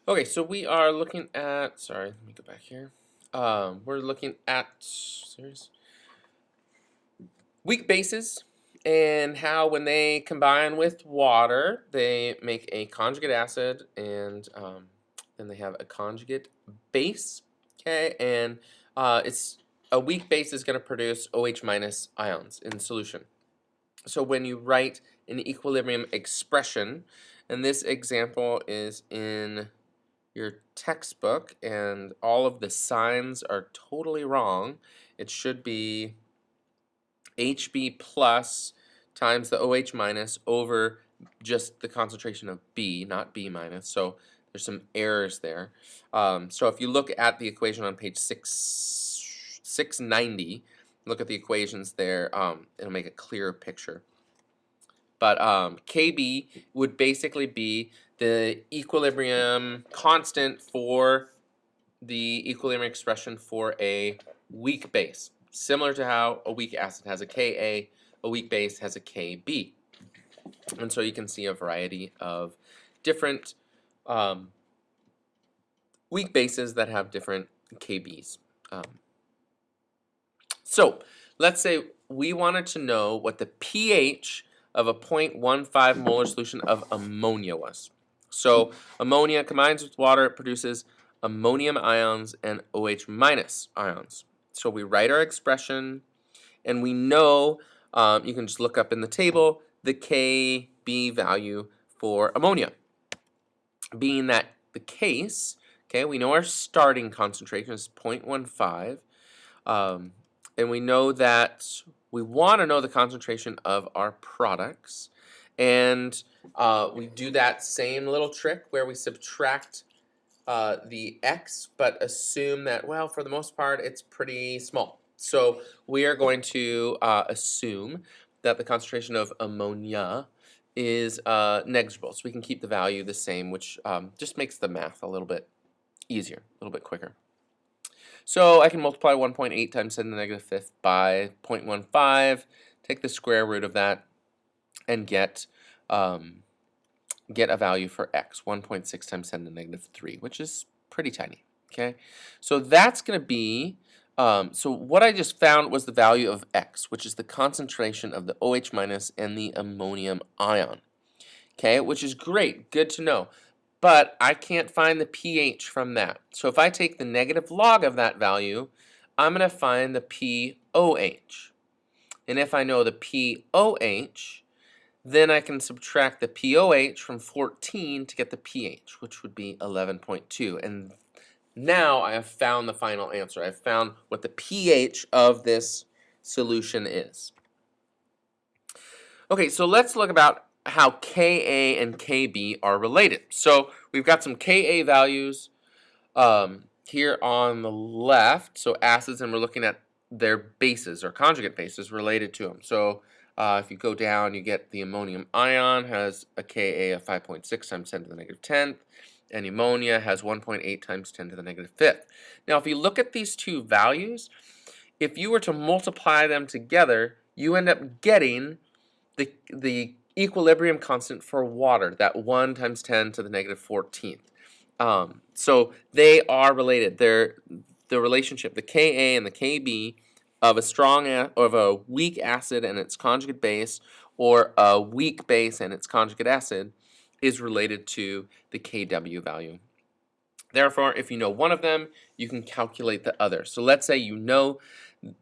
Okay, so we are looking at, sorry, let me go back here. We're looking at weak bases and how when they combine with water, they make a conjugate acid and then they have a conjugate base. Okay, and it's a weak base is going to produce OH minus ions in solution. So when you write an equilibrium expression, and this example is in your textbook and all of the signs are totally wrong. It should be HB plus times the OH minus over just the concentration of B, not B minus. So there's some errors there. So if you look at the equation on page 690, look at the equations there, it'll make a clearer picture. But Kb would basically be the equilibrium constant for the equilibrium expression for a weak base. Similar to how a weak acid has a Ka, a weak base has a Kb. And so you can see a variety of different weak bases that have different Kbs. So let's say we wanted to know what the pH of a 0.15 molar solution of ammonia was. So ammonia combines with water, it produces ammonium ions and OH minus ions. So we write our expression and we know, you can just look up in the table, the Kb value for ammonia. Being that the case, okay, we know our starting concentration is 0.15. And we know that we want to know the concentration of our products. And we do that same little trick where we subtract the X, but assume that, well, for the most part, it's pretty small. So we are going to assume that the concentration of ammonia is negligible. So we can keep the value the same, which just makes the math a little bit easier, a little bit quicker. So I can multiply 1.8 times 10 to the negative fifth by 0.15, take the square root of that, and get a value for x, 1.6 times 10 to the negative 3, which is pretty tiny. Okay, so that's going to be, so what I just found was the value of x, which is the concentration of the OH minus and the ammonium ion. Okay, which is great, good to know. But I can't find the pH from that. So if I take the negative log of that value, I'm going to find the pOH. And if I know the pOH, then I can subtract the pOH from 14 to get the pH, which would be 11.2. And now I have found the final answer. I've found what the pH of this solution is. Okay, so let's look about how Ka and Kb are related. So we've got some Ka values here on the left, so acids, and we're looking at their bases or conjugate bases related to them. So if you go down, you get the ammonium ion has a Ka of 5.6 times 10 to the negative 10th, and ammonia has 1.8 times 10 to the negative 5th. Now if you look at these two values, if you were to multiply them together, you end up getting the equilibrium constant for water, that 1 times 10 to the negative 14th. So they are related. They're the relationship, the Ka and the Kb of a weak acid and its conjugate base, or a weak base and its conjugate acid, is related to the Kw value. Therefore, if you know one of them, you can calculate the other. So let's say you know,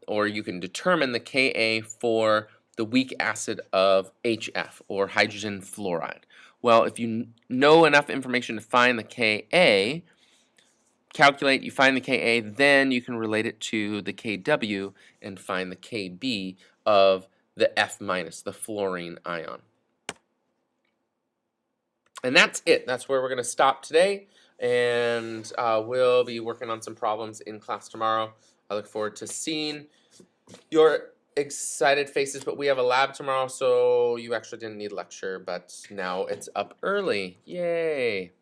or you can determine the Ka for the weak acid of HF, or hydrogen fluoride. Well, if you know enough information to find the Ka, calculate, you find the Ka, then you can relate it to the Kw and find the Kb of the F minus, the fluorine ion. And that's it. That's where we're going to stop today. And we'll be working on some problems in class tomorrow. I look forward to seeing your excited faces, but we have a lab tomorrow, so you actually didn't need lecture, but now it's up early. Yay!